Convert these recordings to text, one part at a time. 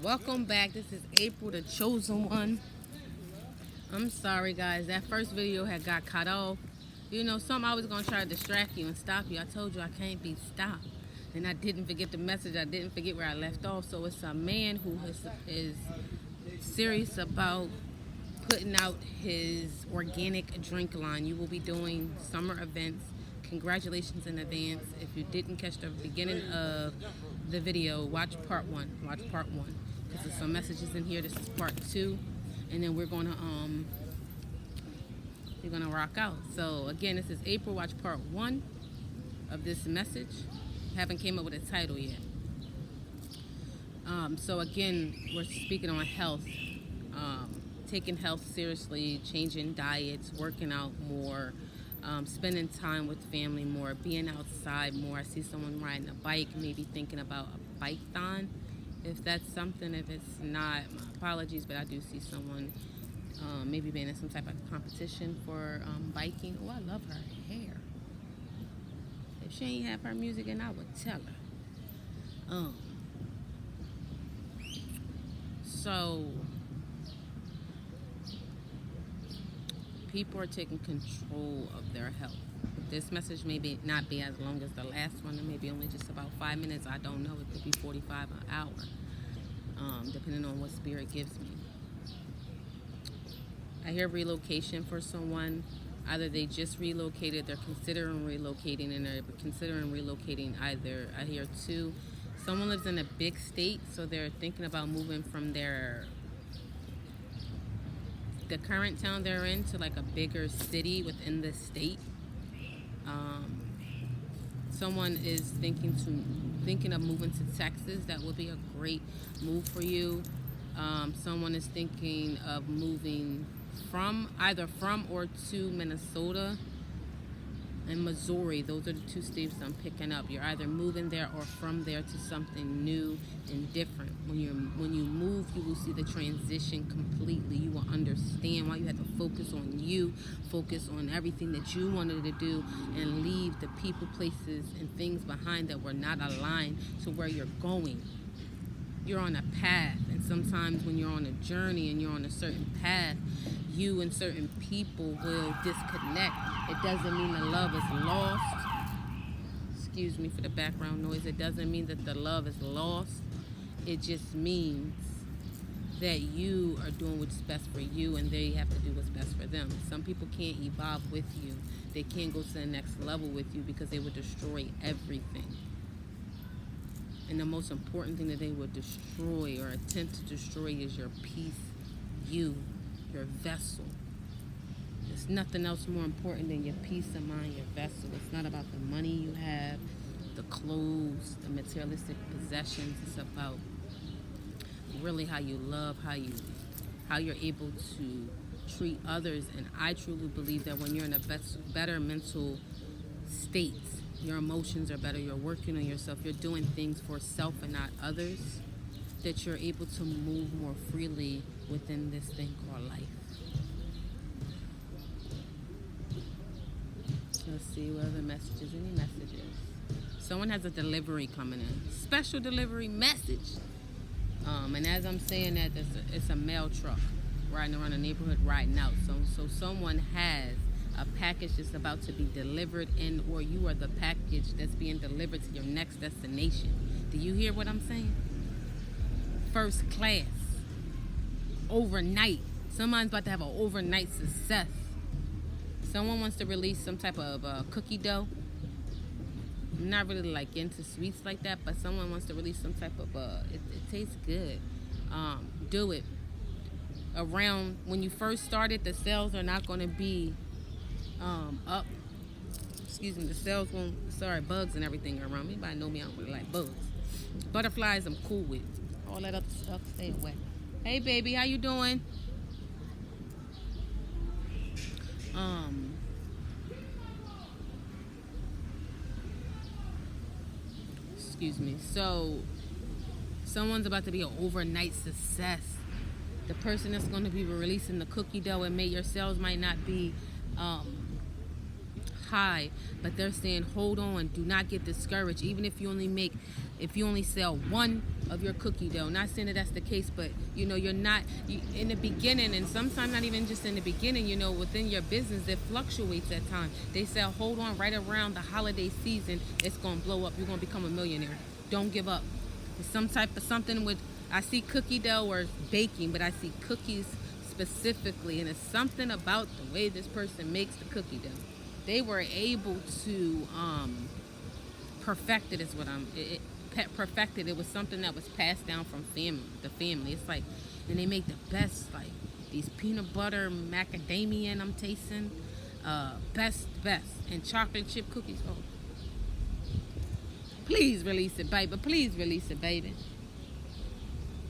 Welcome back. This is April, the chosen one. I'm sorry, guys. That first video had got cut off. You know, something I was going to try to distract you and stop you. I told you I can't be stopped. And I didn't forget the message. I didn't forget where I left off. So it's a man who is serious about putting out his organic drink line. You will be doing summer events. Congratulations in advance. If you didn't catch the beginning of the video, watch part one. Watch part one. Because there's some messages in here. This is part two. And then we're gonna rock out. So again, this is April. Watch part one of this message. Haven't came up with a title yet. So again, we're speaking on health. Taking health seriously, changing diets, working out more, spending time with family more, being outside more. I see someone riding a bike, maybe thinking about a bike-thon. If that's something, if it's not, my apologies, but I do see someone maybe being in some type of competition for biking. Oh, I love her hair. If she ain't have her music, and I would tell her. So people are taking control of their health. This message may not be as long as the last one. It may be only just about 5 minutes. I don't know. It could be 45 an hour, depending on what spirit gives me. I hear relocation for someone. Either they just relocated, they're considering relocating, and they're considering relocating either. I hear two. Someone lives in a big state, so they're thinking about moving from the current town they're in to like a bigger city within the state. Someone is thinking of moving to Texas. That would be a great move for you. Someone is thinking of moving either from or to Minnesota and Missouri. Those are the two states I'm picking up. You're either moving there or from there to something new and different. When you move, you will see the transition completely. You will understand why you had to focus on you, focus on everything that you wanted to do, and leave the people, places, and things behind that were not aligned to where you're going. You're on a path, and sometimes when you're on a journey and you're on a certain path, you and certain people will disconnect. It doesn't mean the love is lost. Excuse me for the background noise. It doesn't mean that the love is lost. It just means that you are doing what's best for you, and they have to do what's best for them. Some people can't evolve with you. They can't go to the next level with you because they would destroy everything. And the most important thing that they would destroy or attempt to destroy is your peace, your vessel. There's nothing else more important than your peace of mind, your vessel. It's not about the money you have, the clothes, the materialistic possessions. It's about really how you love, how you're able to treat others. And I truly believe that when you're in a better mental state, your emotions are better, you're working on yourself, you're doing things for self and not others, that you're able to move more freely within this thing called life. Let's see what other messages, any messages. Someone has a delivery coming in, special delivery message. And as I'm saying that, it's a mail truck riding around the neighborhood, riding out. So someone has a package that's about to be delivered, or you are the package that's being delivered to your next destination. Do you hear what I'm saying? First class, overnight. Someone's about to have an overnight success. Someone wants to release some type of cookie dough. I'm not really like into sweets like that, but someone wants to release some type of it tastes good. Do it. Around when you first started, the sales are not going to be up. Excuse me, the sales won't. Sorry, bugs and everything are around me. Anybody know me? I don't really like bugs. Butterflies, I'm cool with. All that other stuff, stay away. Hey, baby, how you doing? Excuse me. So, someone's about to be an overnight success. The person that's going to be releasing the cookie dough, and your sales might not be high, but they're saying hold on, do not get discouraged. Even if you only sell one of your cookie dough. Not saying that that's the case, but you're not in the beginning, and sometimes not even just in the beginning. Within your business, it fluctuates at times. They say, hold on, right around the holiday season, it's gonna blow up. You're gonna become a millionaire. Don't give up. It's some type of something with. I see cookie dough or baking, but I see cookies specifically, and it's something about the way this person makes the cookie dough. They were able to perfect it. Is what perfected. It was something that was passed down from the family. It's like, and they make the best, like these peanut butter macadamia I'm tasting, best, and chocolate chip cookies. Oh, please release it, baby. Please release it, baby.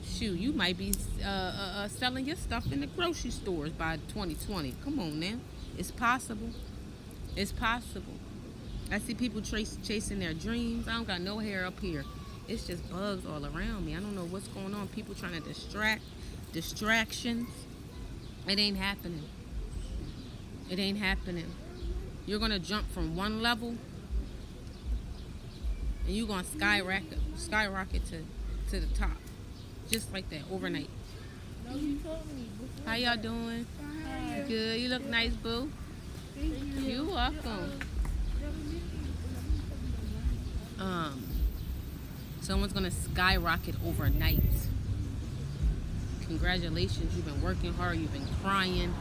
Shoot, you might be selling your stuff in the grocery stores by 2020. Come on now, it's possible. It's possible. I see people chasing their dreams. I don't got no hair up here. It's just bugs all around me. I don't know what's going on. People trying to distractions. It ain't happening. It ain't happening. You're gonna jump from one level, and you're gonna skyrocket to the top, just like that overnight. How y'all doing? Good. You look nice, boo. You're welcome. Someone's gonna skyrocket overnight. Congratulations, you've been working hard, you've been crying.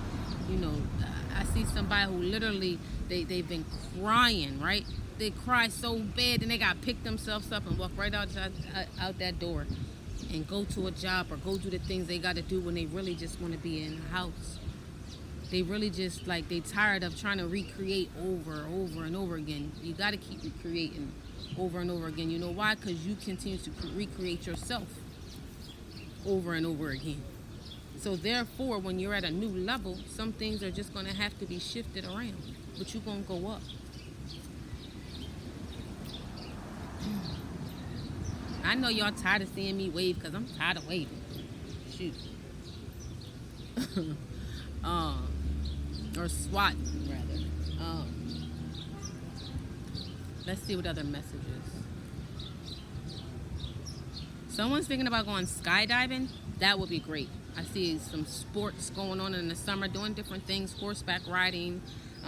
I see somebody who literally they've been crying, right? They cry so bad and they gotta pick themselves up and walk right out that door and go to a job or go do the things they gotta do when they really just wanna be in the house. They really just they tired of trying to recreate over and over again. You gotta keep recreating over and over again. You know why? Because you continue to recreate yourself over and over again. So therefore, when you're at a new level, some things are just going to have to be shifted around, but you're going to go up. I know y'all tired of seeing me wave because I'm tired of waving. Shoot. Or swatting, rather. Let's see what other messages. Someone's thinking about going skydiving. That would be great. I see some sports going on in the summer, doing different things, horseback riding.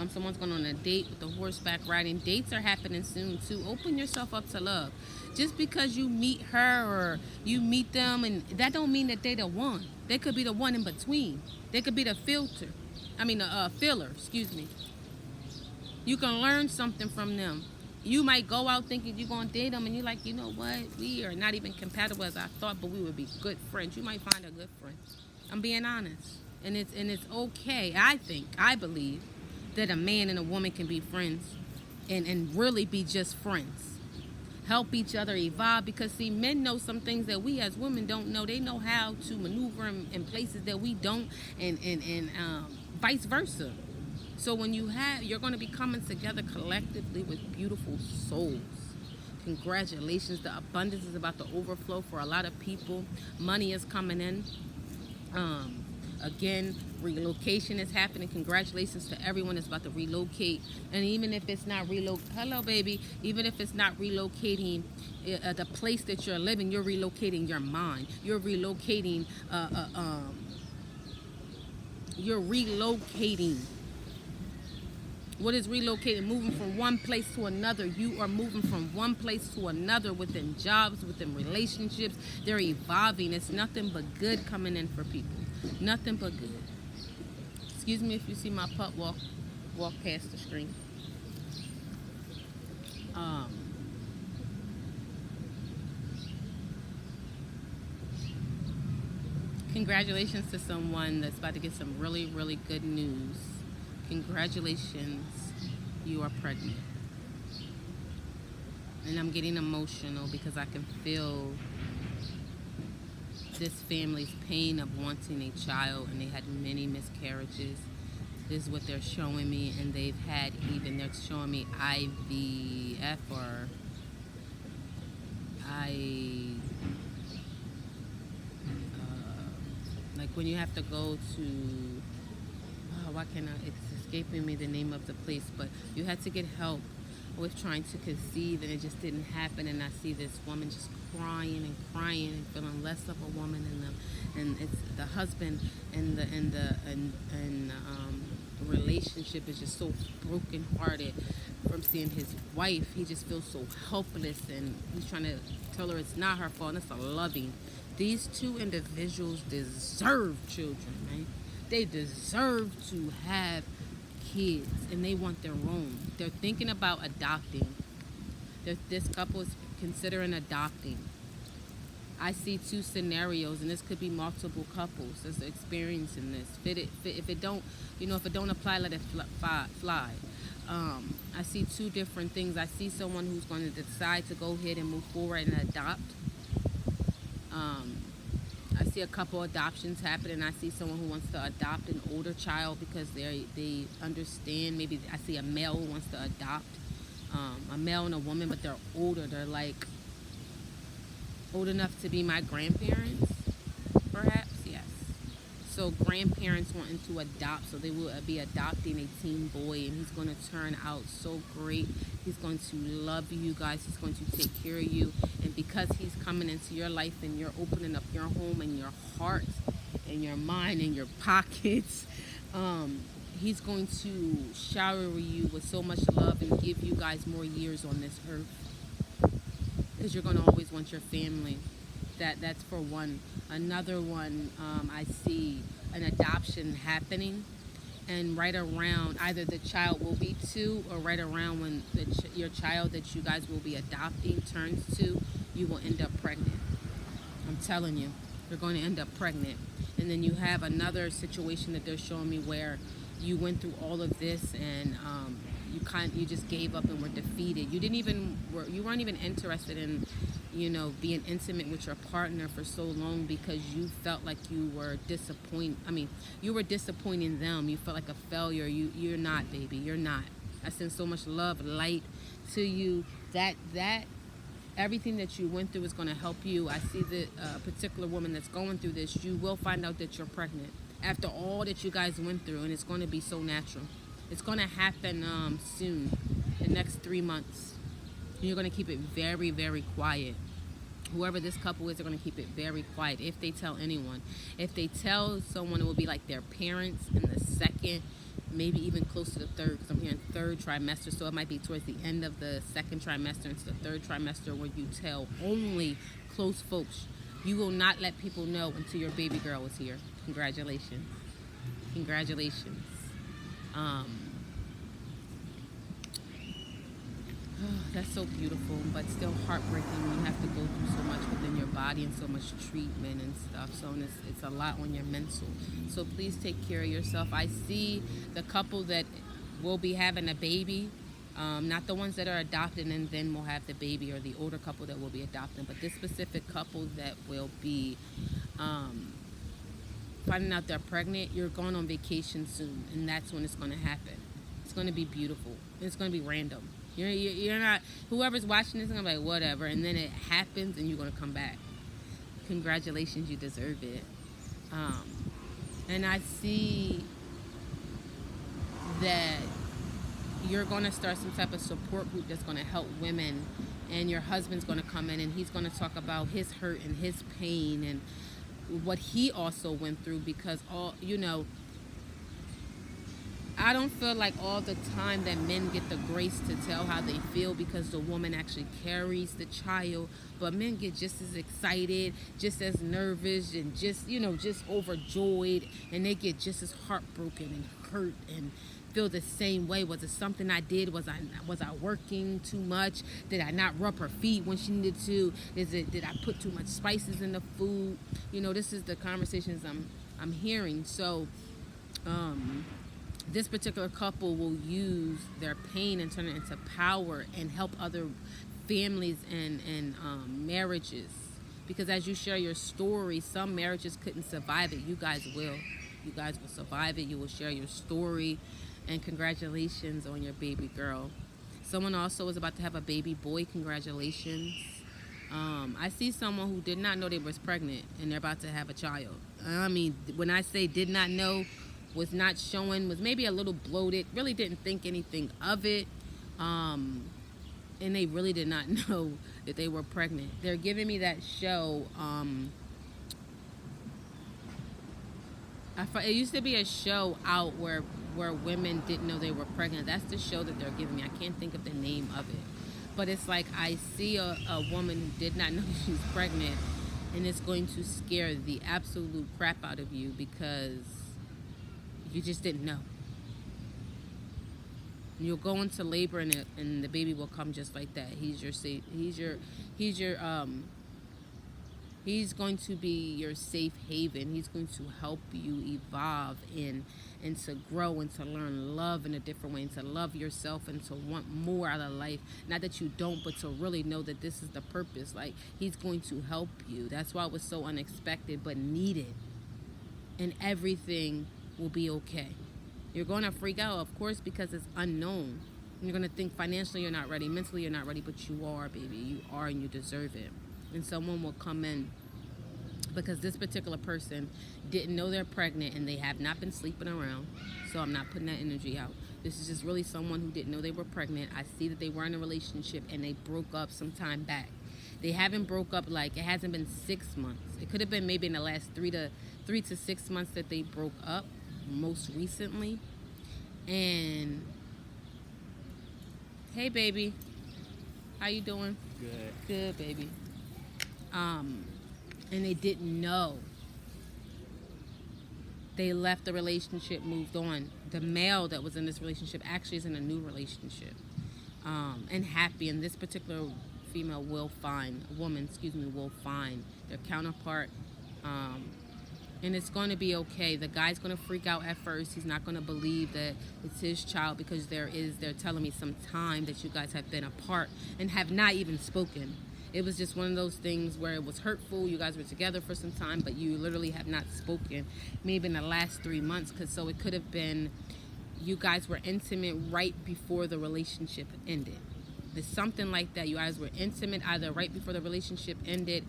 Someone's going on a date with the horseback riding. Dates are happening soon too. Open yourself up to love. Just because you meet her or you meet them, and that don't mean that they the one. They could be the one in between. They could be the filler, excuse me. You can learn something from them. You might go out thinking you're going to date them, and you're like, you know what? We are not even compatible as I thought, but we would be good friends. You might find a good friend. I'm being honest. And it's okay. I believe that a man and a woman can be friends and really be just friends. Help each other evolve, because see, men know some things that we as women don't know. They know how to maneuver in places that we don't, and vice versa. So when you're going to be coming together collectively with beautiful souls. Congratulations. The abundance is about to overflow for a lot of people. Money is coming in. Again, relocation is happening. Congratulations to everyone that's about to relocate. And even if it's not hello baby, even if it's not relocating the place that you're living, you're relocating your mind. You're relocating What is relocating? Moving from one place to another. You are moving from one place to another within jobs, within relationships. They're evolving. It's nothing but good coming in for people. Nothing but good. Excuse me if you see my pup walk past the screen. Congratulations to someone that's about to get some really, really good news. Congratulations, you are pregnant. And I'm getting emotional because I can feel this family's pain of wanting a child, and they had many miscarriages. This is what they're showing me, and they're showing me IVF or like when you have to go to, it's escaping me the name of the place, but you had to get help with trying to conceive, and it just didn't happen. And I see this woman just crying and crying and feeling less of a woman in them, and it's the husband and relationship is just so brokenhearted from seeing his wife. He just feels so helpless, and he's trying to tell her it's not her fault. And it's a loving. These two individuals deserve children, right? They deserve to have kids, and they want their own. They're thinking about adopting. This couple is considering adopting. I see two scenarios, and this could be multiple couples that's experiencing this. If it don't, if it don't apply, let it fly. I see two different things. I see someone who's going to decide to go ahead and move forward and adopt. I see a couple adoptions happening. I see someone who wants to adopt an older child because they understand. Maybe I see a male who wants to adopt a male and a woman, but they're older. They're like old enough to be my grandparents, perhaps. Yes. So grandparents wanting to adopt, so they will be adopting a teen boy, and he's going to turn out so great. He's going to love you guys. He's going to take care of you, and because he's coming into your life and you're opening up your home and your heart and your mind and your pockets, he's going to shower you with so much love and give you guys more years on this earth, because you're going to always want your family. That's for one. Another one, I see an adoption happening, and right around, either the child will be 2, or right around when your child that you guys will be adopting turns 2, you will end up pregnant. I'm telling you, you're going to end up pregnant. And then you have another situation that they're showing me where you went through all of this, and you just gave up and were defeated. You weren't even interested in being intimate with your partner for so long because you felt like you were you were disappointing them. You felt like a failure. You're not, baby. You're not. I send so much love, light to you. That everything that you went through is going to help you. I see the particular woman that's going through this. You will find out that you're pregnant after all that you guys went through, and it's going to be so natural. It's going to happen soon, the next 3 months. And you're going to keep it very, very quiet. Whoever this couple is, they're going to keep it very quiet if they tell anyone. If they tell someone, it will be like their parents in the second, maybe even close to the third, because I'm hearing third trimester, so it might be towards the end of the second trimester into the third trimester where you tell only close folks. You will not let people know until your baby girl is here. Congratulations. Congratulations. That's so beautiful, but still heartbreaking when you have to go through so much within your body and so much treatment and stuff. So it's a lot on your mental. So please take care of yourself. I see the couple that will be having a baby, not the ones that are adopted and then will have the baby, or the older couple that will be adopting, but this specific couple that will be finding out they're pregnant. You're going on vacation soon, and that's when it's going to happen. It's going to be beautiful. It's going to be random. You're not, whoever's watching this is going to be like, whatever, and then it happens and you're going to come back. Congratulations, you deserve it. And I see that you're going to start some type of support group that's going to help women, and your husband's going to come in and he's going to talk about his hurt and his pain and what he also went through, because I don't feel like all the time that men get the grace to tell how they feel, because the woman actually carries the child, but men get just as excited, just as nervous, and just overjoyed, and they get just as heartbroken and hurt and feel the same way. Was it something I did? Was I working too much? Did I not rub her feet when she needed to? Did I put too much spices in the food? This is the conversations I'm hearing. So this particular couple will use their pain and turn it into power and help other families and marriages. Because as you share your story, some marriages couldn't survive it. You guys will. You guys will survive it. You will share your story. And congratulations on your baby girl. Someone also is about to have a baby boy. Congratulations. I see someone who did not know they was pregnant and they're about to have a child. I mean, when I say did not know, was not showing, was maybe a little bloated, really didn't think anything of it. and they really did not know that they were pregnant. They're giving me that show. It used to be a show out where women didn't know they were pregnant. That's the show that they're giving me. I can't think of the name of it, but it's like I see a woman who did not know she was pregnant, and it's going to scare the absolute crap out of you because you just didn't know. You'll go into labor and the baby will come just like that. He's going to be your safe haven. He's going to help you evolve and to grow and to learn love in a different way and to love yourself and to want more out of life. Not that you don't, but to really know that this is the purpose. Like, he's going to help you. That's why it was so unexpected but needed. And everything will be okay. You're going to freak out, of course, because it's unknown. You're going to think financially you're not ready, mentally you're not ready, but you are, baby. You are, and you deserve it. And someone will come in because this particular person didn't know they're pregnant and they have not been sleeping around. So I'm not putting that energy out. This is just really someone who didn't know they were pregnant. I see that they were in a relationship and they broke up some time back. They haven't broke up, like, it hasn't been 6 months. It could have been maybe in the last 3 to 6 months that they broke up, most recently. And hey, baby, how you doing? Good, baby. And they didn't know. They left the relationship, moved on. The male that was in this relationship actually is in a new relationship, and happy. And this particular female will find, will find their counterpart, and it's going to be okay. The guy's going to freak out at first. He's not going to believe that it's his child because they're telling me some time that you guys have been apart and have not even spoken. It was just one of those things where it was hurtful. You guys were together for some time, but you literally have not spoken, maybe in the last 3 months. So it could have been you guys were intimate right before the relationship ended. It's something like that. You guys were intimate either right before the relationship ended,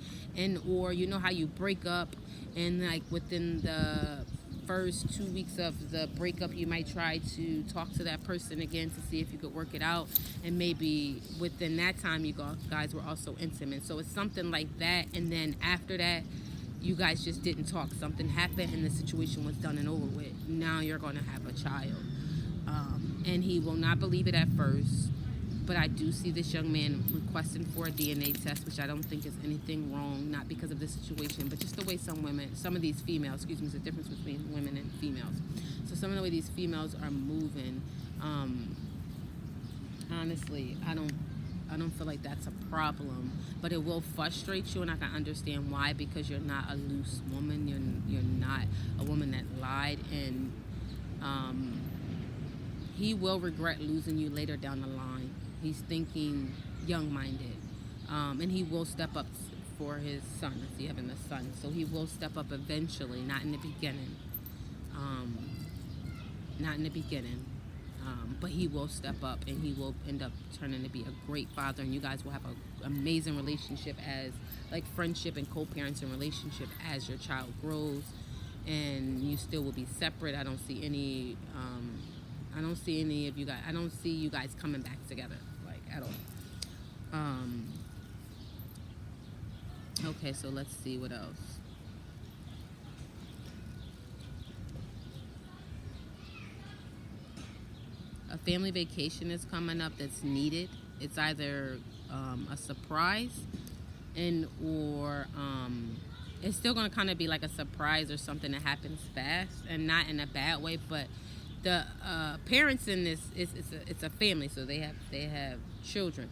or you know how you break up, and like within the first 2 weeks of the breakup, you might try to talk to that person again to see if you could work it out, and maybe within that time you guys were also intimate. So it's something like that, and then after that you guys just didn't talk. Something happened and the situation was done and over with. Now you're going to have a child, and he will not believe it at first. But I do see this young man requesting for a DNA test, which I don't think is anything wrong, not because of this situation, but just the way some of these females, there's a difference between women and females. So some of the way these females are moving, honestly, I don't feel like that's a problem, but it will frustrate you, and I can understand why, because you're not a loose woman. You're not a woman that lied, and he will regret losing you later down the line. He's thinking young-minded, and he will step up for his son. Is he having a son? So he will step up eventually, not in the beginning. But he will step up, and he will end up turning to be a great father, and you guys will have an amazing relationship as like friendship and co-parenting relationship as your child grows, and you still will be separate. I don't see any of you guys. I don't see you guys coming back together, like, at all. Okay, so let's see what else. A family vacation is coming up that's needed. It's either a surprise or it's still going to kind of be like a surprise or something that happens fast, and not in a bad way, but the parents in this, it's a family, so they have children.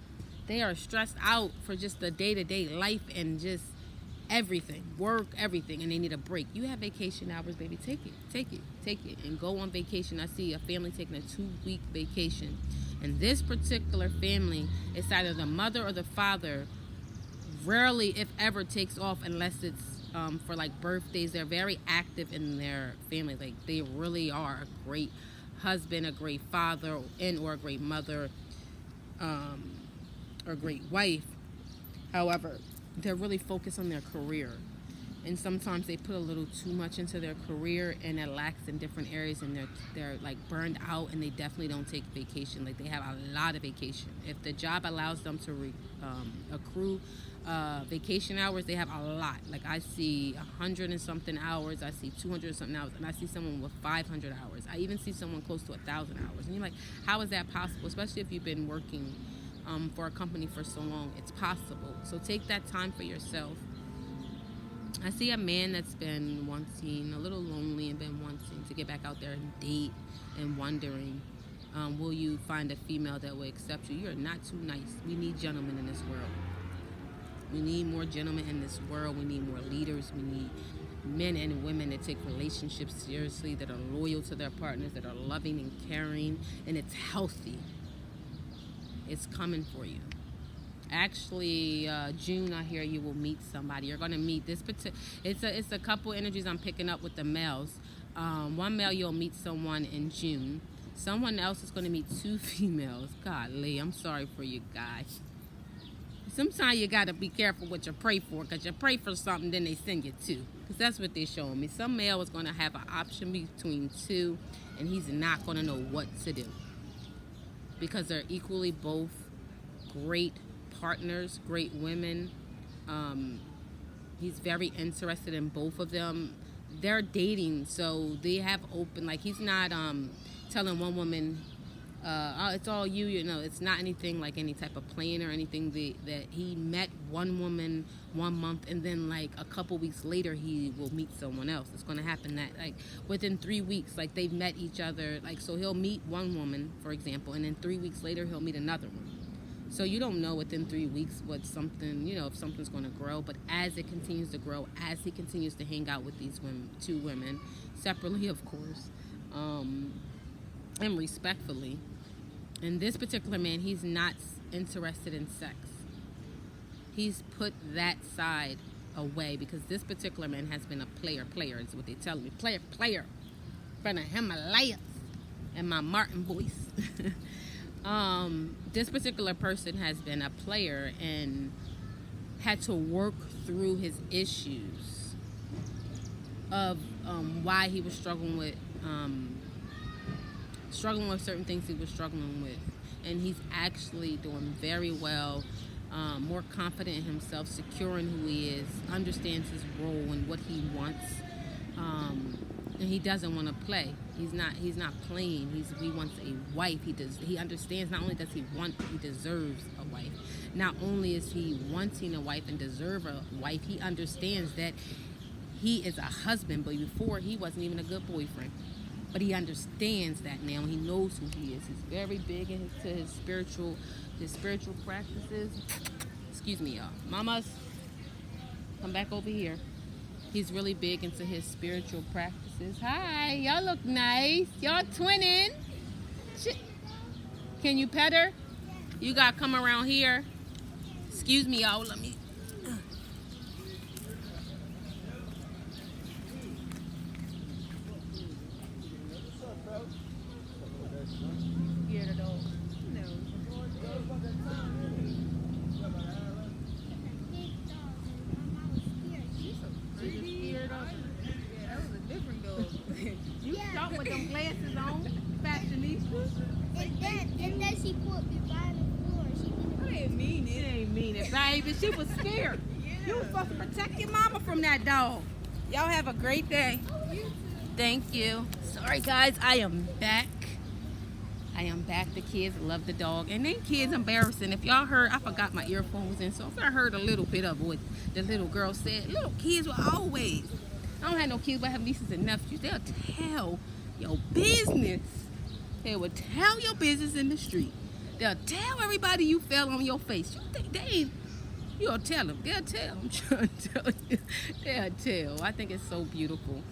They are stressed out for just the day-to-day life and just everything, work, everything, and they need a break. You have vacation hours, baby. Take it, and go on vacation. I see a family taking a 2-week vacation, and this particular family, it's either the mother or the father, rarely, if ever, takes off unless it's for like birthdays. They're very active in their family. Like, they really are a great husband, a great father, or a great mother, or a great wife. However, they're really focused on their career, and sometimes they put a little too much into their career and it lacks in different areas, and they're like burned out, and they definitely don't take vacation. Like they have a lot of vacation. If the job allows them to accrue vacation hours, they have a lot. Like I see 100 and something hours, I see 200 and something hours, and I see someone with 500 hours. I even see someone close to 1,000 hours, and you're like, how is that possible? Especially if you've been working for a company for so long. It's possible. So take that time for yourself. I see a man that's been wanting, a little lonely, and been wanting to get back out there and date, and wondering, will you find a female that will accept you? You're not too nice. We need gentlemen in this world. We need more gentlemen in this world. We need more leaders. We need men and women that take relationships seriously, that are loyal to their partners, that are loving and caring, and it's healthy. It's coming for you. Actually, June, I hear you will meet somebody. You're going to meet this it's a couple energies I'm picking up with the males. One male, you'll meet someone in June. Someone else is going to meet 2 females. Golly, I'm sorry for you guys. Sometimes you got to be careful what you pray for, because you pray for something, then they send you 2. Because that's what they're showing me. Some male is going to have an option between 2, and he's not going to know what to do. Because they're equally both great partners, great women. He's very interested in both of them. They're dating, so they have open, like he's not telling one woman, oh, it's all you, you know. It's not anything like any type of plan or anything. That he met one woman 1 month, and then like a couple weeks later he will meet someone else. It's going to happen that like within 3 weeks, like they've met each other. Like, so he'll meet one woman, for example, and then 3 weeks later he'll meet another one. So you don't know within 3 weeks what something, if something's going to grow. But as it continues to grow, as he continues to hang out with these women, 2 women, separately, of course, and respectfully. And this particular man, he's not interested in sex. He's put that side away, because this particular man has been a player is what they tell me. Player. From the Himalayas and my Martin voice. This particular person has been a player and had to work through his issues of why he was struggling with certain things he was struggling with. And he's actually doing very well, more confident in himself, secure in who he is, understands his role and what he wants. And he doesn't want to play. He's not playing. He wants a wife. He understands not only does he want, he deserves a wife. Not only is he wanting a wife and deserve a wife, he understands that he is a husband, but before he wasn't even a good boyfriend. But he understands that now. He knows who he is. He's very big into his spiritual practices. Excuse me, y'all. Mamas, come back over here. He's really big into his spiritual practices. Hi, y'all look nice. Y'all twinning. Can you pet her? You gotta come around here. Excuse me, y'all. Let me. Scared of dogs? No. You shot with them glasses on, fashionista. And then she put me by the floor. I didn't mean it. She ain't mean it, baby. She was scared. Yeah. You were supposed to protect your mama from that dog. Y'all have a great day. You too. Thank you. Sorry, guys. I am back. The kids love the dog. And then kids embarrassing. If y'all heard, I forgot my earphones in, so if I heard a little bit of what the little girl said, little kids will always. I don't have no kids, but I have nieces and nephews. They'll tell your business. They will tell your business in the street. They'll tell everybody you fell on your face. You think they ain't? You'll tell them. They'll tell. I'm trying to tell you. They'll tell. I think it's so beautiful.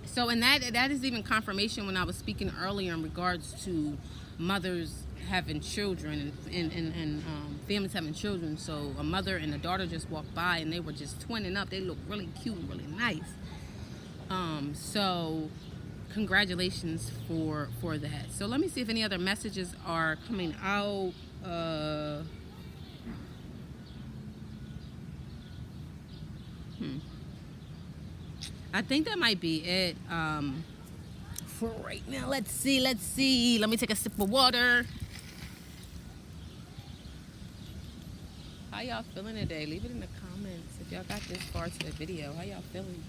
So, and that is even confirmation when I was speaking earlier in regards to mothers having children and families having children. So a mother and a daughter just walked by and they were just twinning up. They look really cute and really nice. So congratulations for that. So let me see if any other messages are coming out. I think that might be it. For right now, let's see. Let me take a sip of water. How y'all feeling today? Leave it in the comments. If y'all got this far to the video, how y'all feeling?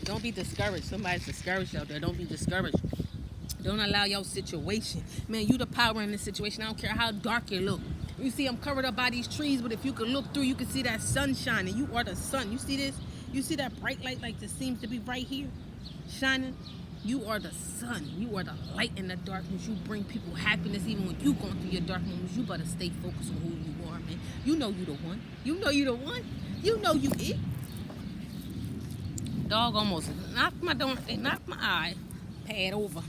Don't be discouraged. Somebody's discouraged out there. Don't be discouraged. Don't allow your situation. Man, you the power in this situation. I don't care how dark it look. You see I'm covered up by these trees, but if you could look through, you can see that sun shining. You are the sun. You see this? You see that bright light like this seems to be right here shining? You are the sun. You are the light in the darkness. You bring people happiness even when you going through your dark moments. You better stay focused on who you are, man. You know you the one. You know you the one. You know you it. Dog almost knocked my eye pad over.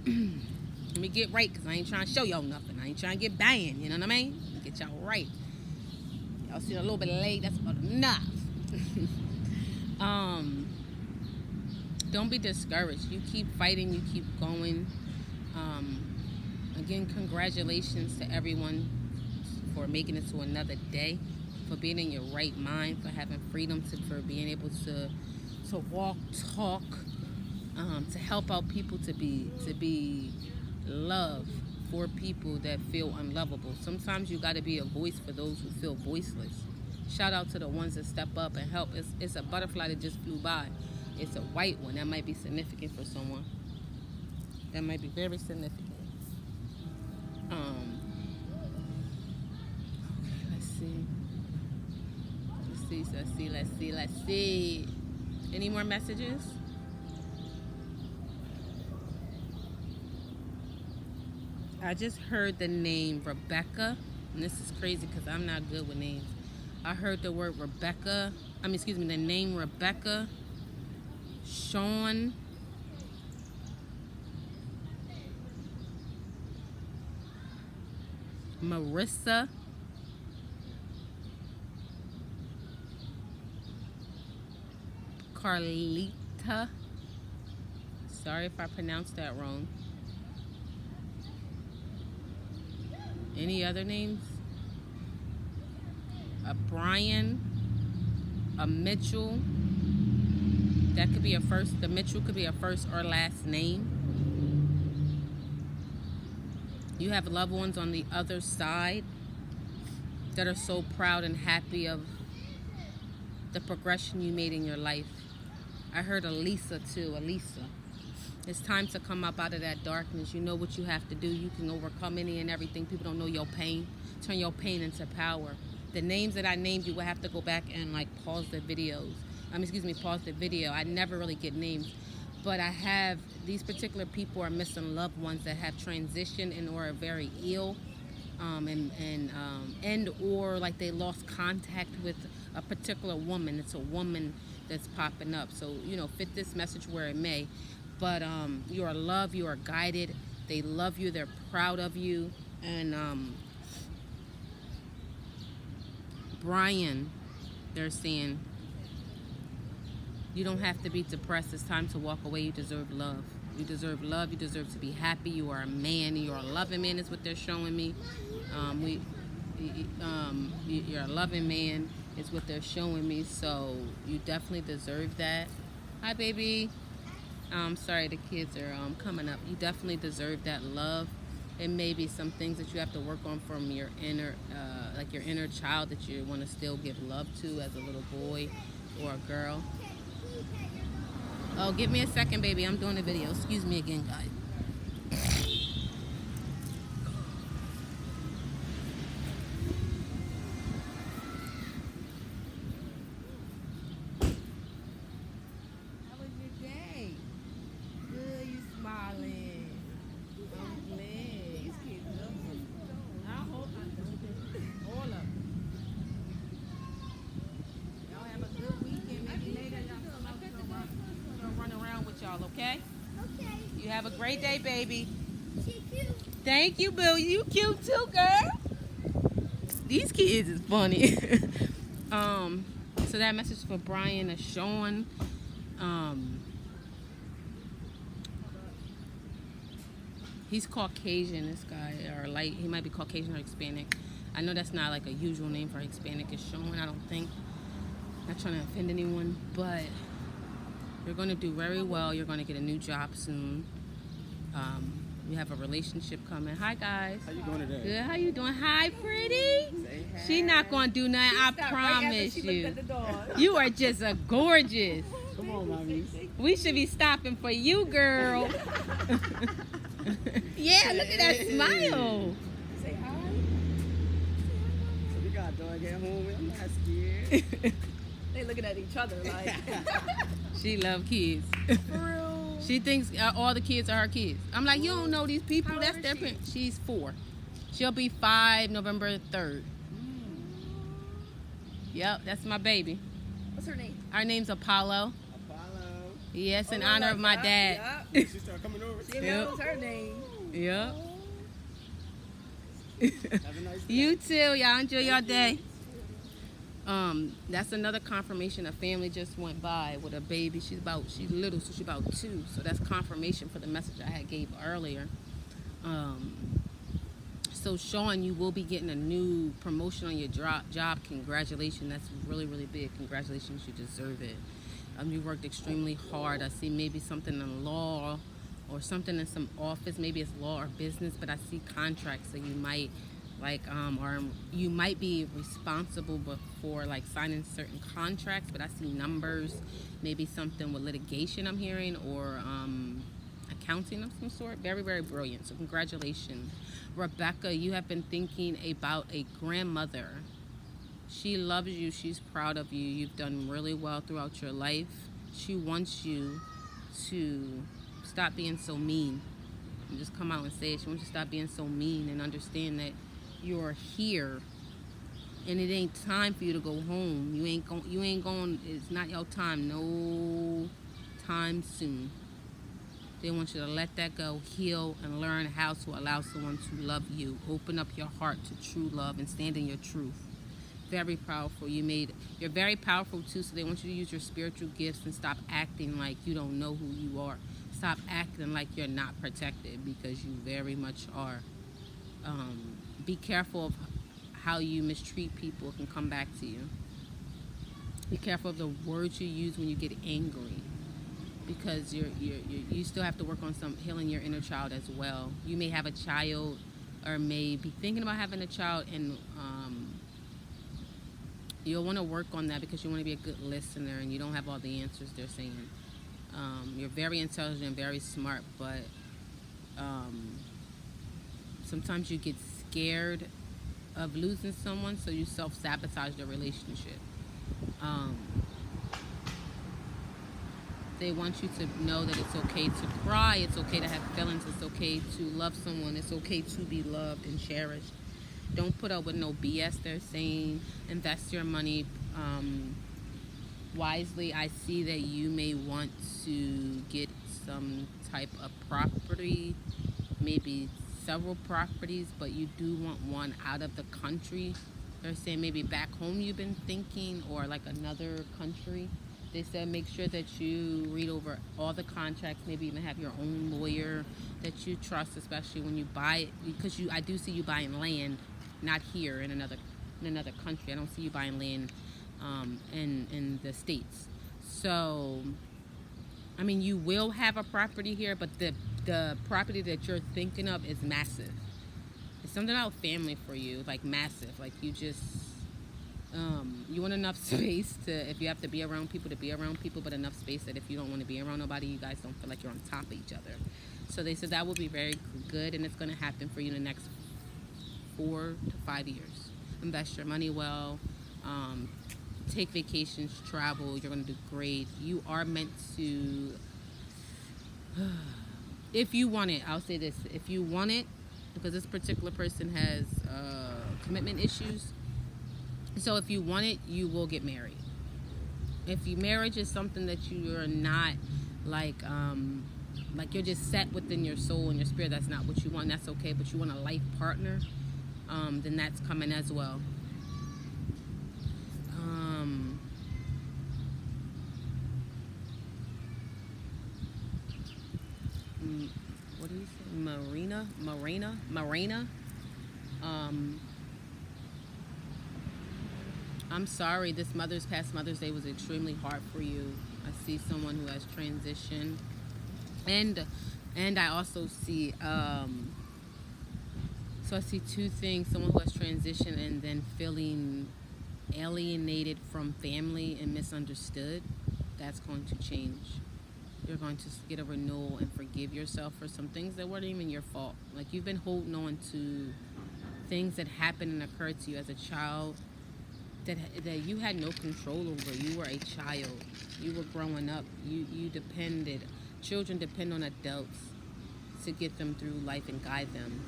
Let me get right, because I ain't trying to show y'all nothing. I ain't trying to get banned, you know what I mean? Get y'all right. Y'all see a little bit late, that's about enough. Don't be discouraged. You keep fighting, you keep going. Again, congratulations to everyone for making it to another day, for being in your right mind, for having freedom, for being able to walk, talk, to help out people, to be love for people that feel unlovable. Sometimes you got to be a voice for those who feel voiceless. Shout out to the ones that step up and help. It's a butterfly that just flew by. It's a white one. That might be significant for someone. That might be very significant. Okay, let's see. Any more messages? I just heard the name Rebecca, and this is crazy because I'm not good with names. I heard the word Rebecca. The name Rebecca, Sean, Marissa, Carlita. Sorry if I pronounced that wrong. Any other names? A Brian, a Mitchell. That could be a first. The Mitchell could be a first or last name. You have loved ones on the other side that are so proud and happy of the progression you made in your life. I heard Elisa too. Elisa. It's time to come up out of that darkness. You know what you have to do. You can overcome any and everything. People don't know your pain. Turn your pain into power. The names that I named, you will have to go back and pause the videos. Pause the video. I never really get names. But I have, these particular people are missing loved ones that have transitioned and or are very ill. And or they lost contact with a particular woman. It's a woman that's popping up. So, fit this message where it may. But you are loved, you are guided. They love you, they're proud of you. And Brian, they're saying, you don't have to be depressed. It's time to walk away. You deserve love. You deserve love. You deserve to be happy. You are a man. You are a loving man is what they're showing me. You're a loving man is what they're showing me. So you definitely deserve that. Hi, baby. Sorry, the kids are coming up. You definitely deserve that love. It may be some things that you have to work on from your inner, your inner child that you want to still give love to as a little boy or a girl. Oh, give me a second, baby. I'm doing a video. Excuse me again, guys. How was your day? Good, you smiling. I'm glad. These kids love me. I hope all of them. Y'all have a good weekend. Maybe later y'all come out and run around with y'all, okay? Okay. You have a great day, baby. She cute. Thank you, Bill. You cute too, girl. These kids is funny. So that message for Brian is Sean. He's Caucasian, this guy, or light. He might be Caucasian or Hispanic. I know that's not like a usual name for Hispanic. It's showing, I don't think. Not trying to offend anyone, but you're going to do very well. You're going to get a new job soon. You have a relationship coming. Hi, guys. How you doing today? Good. How you doing? Hi, pretty. Say hi. She not going to do nothing. I promise you. You are just a gorgeous. Come on, mommy. We should be stopping for you, girl. Yeah, look at that smile. Say hi. So we got a dog at home. I'm not scared. They looking at each other like, She love kids. for real. She thinks all the kids are her kids. I'm like, you don't know these people. How That's old their is she? parents. She's 4. She'll be 5 November 3rd. Yep, that's my baby. What's her name? Her name's Apollo. Apollo. Yes, in Oh, honor of my yeah, dad. Yeah. She started coming over. She knows her name. Yep. Have a nice day. You too. Y'all enjoy your day. That's another confirmation. A family just went by with a baby. She's little, so she's about 2. So that's confirmation for the message I had gave earlier. So Sean, you will be getting a new promotion on your job. Congratulations. That's really, really big. Congratulations. You deserve it. You worked extremely hard. I see maybe something in law or something in some office. Maybe it's law or business, but I see contracts that you might or you might be responsible for like signing certain contracts, but I see numbers, maybe something with litigation I'm hearing, or accounting of some sort. Very, very brilliant. So congratulations. Rebecca, you have been thinking about a grandmother. She loves you. She's proud of you. You've done really well throughout your life. She wants you to stop being so mean. And just come out and say it. She wants you to stop being so mean and understand that you're here and it ain't time for you to go home. You ain't going, it's not your time, no time soon. They want you to let that go, heal, and learn how to allow someone to love you. Open up your heart to true love and stand in your truth. Very powerful. You're very powerful too, so they want you to use your spiritual gifts and stop acting like you don't know who you are. Stop acting like you're not protected, because you very much are. Be careful of how you mistreat people. It can come back to you. Be careful of the words you use when you get angry, because you still have to work on some healing your inner child as well. You may have a child, or may be thinking about having a child, and you'll want to work on that because you want to be a good listener and you don't have all the answers they're saying. You're very intelligent, very smart, but sometimes you get scared of losing someone, so you self-sabotage the relationship. They want you to know that it's okay to cry, it's okay to have feelings, it's okay to love someone, it's okay to be loved and cherished. Don't put up with no BS they're saying. Invest your money wisely. I see that you may want to get some type of property, maybe several properties, but you do want one out of the country. They're saying maybe back home you've been thinking, or like another country. They said make sure that you read over all the contracts, maybe even have your own lawyer that you trust, especially when you buy it, because I do see you buying land, not here in another country. I don't see you buying land in the States. So, I mean, you will have a property here, but the property that you're thinking of is massive. It's something about family for you, like massive. Like you just, you want enough space to, if you have to be around people, but enough space that if you don't want to be around nobody, you guys don't feel like you're on top of each other. So they said that will be very good, and it's going to happen for you in the next 4 to 5 years. Invest your money well. Take vacations, travel. You're going to do great. You are meant to, if you want it, I'll say this, if you want it, because this particular person has commitment issues. So if you want it, you will get married. If marriage is something that you are not like you're just set within your soul and your spirit, that's not what you want, that's okay, but you want a life partner, then that's coming as well. What do you say? Marina. Um, I'm sorry. This past Mother's Day was extremely hard for you. I see someone who has transitioned, and I also see so I see two things: someone who has transitioned and then feeling alienated from family and misunderstood. That's going to change. You're going to get a renewal and forgive yourself for some things that weren't even your fault. Like, you've been holding on to things that happened and occurred to you as a child that you had no control over. You were a child. You were growing up. Children depend on adults to get them through life and guide them.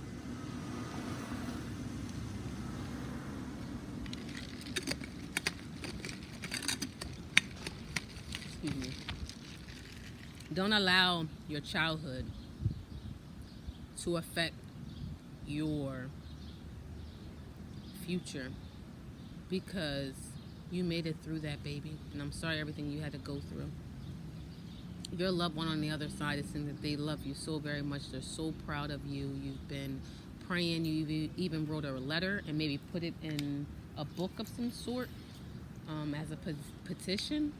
Excuse me. Don't allow your childhood to affect your future, because you made it through that, baby. And I'm sorry everything you had to go through. Your loved one on the other side is saying that they love you so very much. They're so proud of you. You've been praying. You even wrote a letter and maybe put it in a book of some sort, as a petition.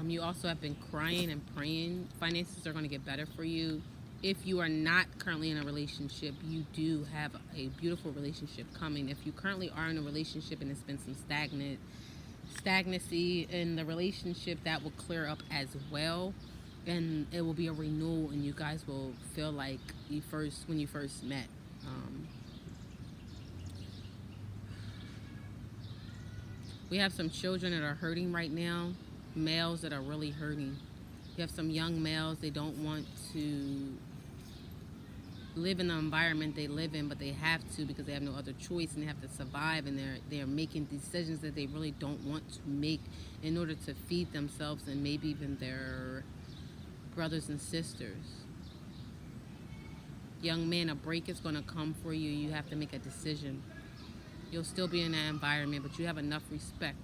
You also have been crying and praying. Finances are going to get better for you. If you are not currently in a relationship, you do have a beautiful relationship coming. If you currently are in a relationship and it's been some stagnancy in the relationship, that will clear up as well. And it will be a renewal, and you guys will feel like when you first met. We have some children that are hurting right now. Males that are really hurting. You have some young males, they don't want to live in the environment they live in, but they have to because they have no other choice, and they have to survive, and they're making decisions that they really don't want to make in order to feed themselves and maybe even their brothers and sisters. Young man, a break is going to come for you. You have to make a decision. You'll still be in that environment, but you have enough respect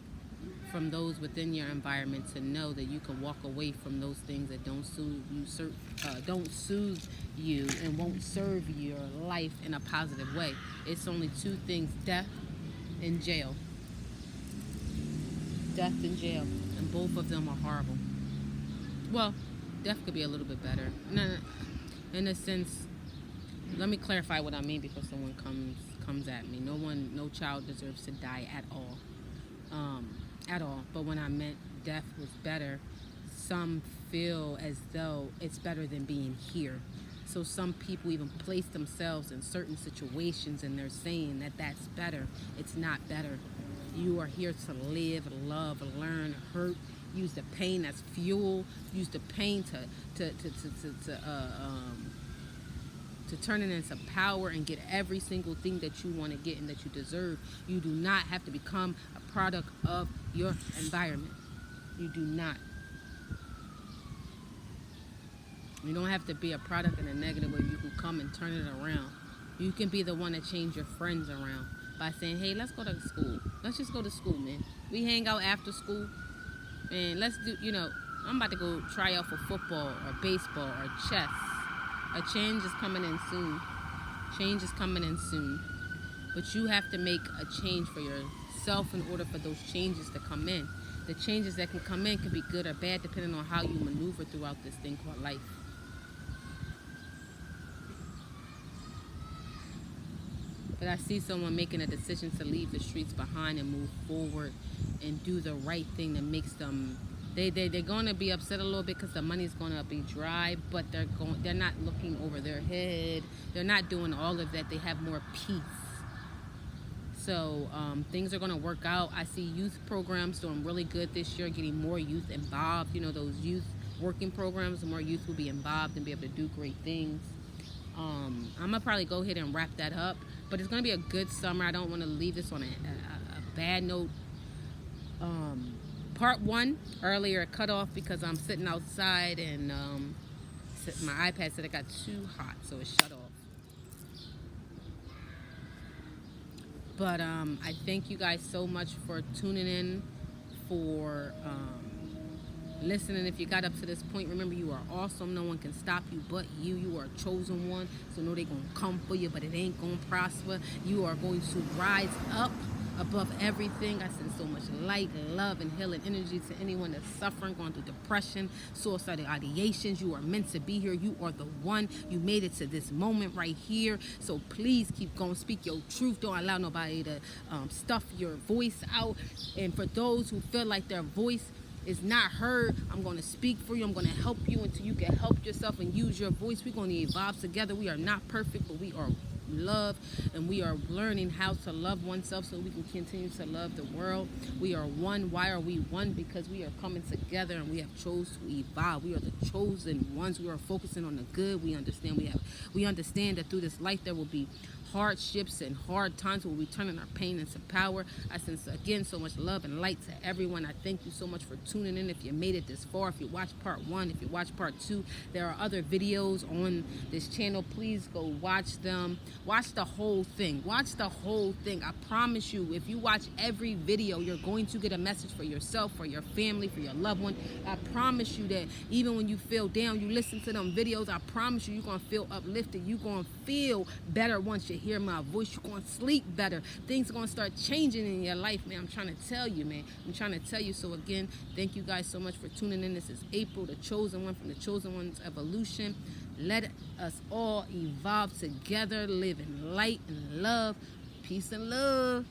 from those within your environment to know that you can walk away from those things that don't soothe you and won't serve your life in a positive way. It's only two things: death and jail. Death and jail, and both of them are horrible. Well, death could be a little bit better. No, in a sense. Let me clarify what I mean before someone comes at me. No child deserves to die at all. At all. But when I meant death was better, some feel as though it's better than being here. So some people even place themselves in certain situations and they're saying that that's better. It's not better. You are here to live, love, learn, hurt, use the pain as fuel, use the pain to turn it into power and get every single thing that you want to get and that you deserve. You do not have to become a product of your environment. You do not. You don't have to be a product in a negative way. You can come and turn it around. You can be the one to change your friends around by saying, hey, let's go to school. Let's just go to school, man. We hang out after school and let's do, I'm about to go try out for football or baseball or chess. A change is coming in soon. Change is coming in soon. But you have to make a change for yourself in order for those changes to come in. The changes that can come in can be good or bad depending on how you maneuver throughout this thing called life. But I see someone making a decision to leave the streets behind and move forward and do the right thing that makes them... They're going to be upset a little bit because the money's going to be dry, but they're not looking over their head. They're not doing all of that. They have more peace. So things are going to work out. I see youth programs doing really good this year, getting more youth involved. Those youth working programs, the more youth will be involved and be able to do great things. I'm going to probably go ahead and wrap that up. But it's going to be a good summer. I don't want to leave this on a bad note. Part 1 earlier cut off because I'm sitting outside and my iPad said it got too hot, so it shut off. But I thank you guys so much for tuning in, for Listen, and if you got up to this point, remember you are awesome. No one can stop you but you. You are a chosen one. So know they going to come for you, but it ain't going to prosper. You are going to rise up above everything. I send so much light, love, and healing energy to anyone that's suffering, going through depression, suicidal ideations. You are meant to be here. You are the one. You made it to this moment right here. So please keep going. Speak your truth. Don't allow nobody to stuff your voice out. And for those who feel like their voice is not heard, I'm going to speak for you. I'm going to help you until you can help yourself and use your voice. We're going to evolve together. We are not perfect, but we are love, and we are learning how to love oneself so we can continue to love the world. We are one. Why are we one? Because we are coming together and we have chose to evolve. We are the chosen ones. We are focusing on the good. We understand that through this life there will be hardships and hard times. We'll be turning our pain into power. I sense again so much love and light to everyone. I thank you so much for tuning in. If you made it this far, if you watched part 1, if you watched part 2, there are other videos on this channel. Please go watch them. Watch the whole thing. Watch the whole thing. I promise you, if you watch every video, you're going to get a message for yourself, for your family, for your loved one. I promise you that even when you feel down, you listen to them videos, I promise you, you're going to feel uplifted. You're going to feel better once you hear my voice. You're going to sleep better. Things are going to start changing in your life, man. I'm trying to tell you, man. I'm trying to tell you. So again, thank you guys so much for tuning in. This is April, the chosen one from the chosen one's evolution. Let us all evolve together, live in light and love. Peace and love.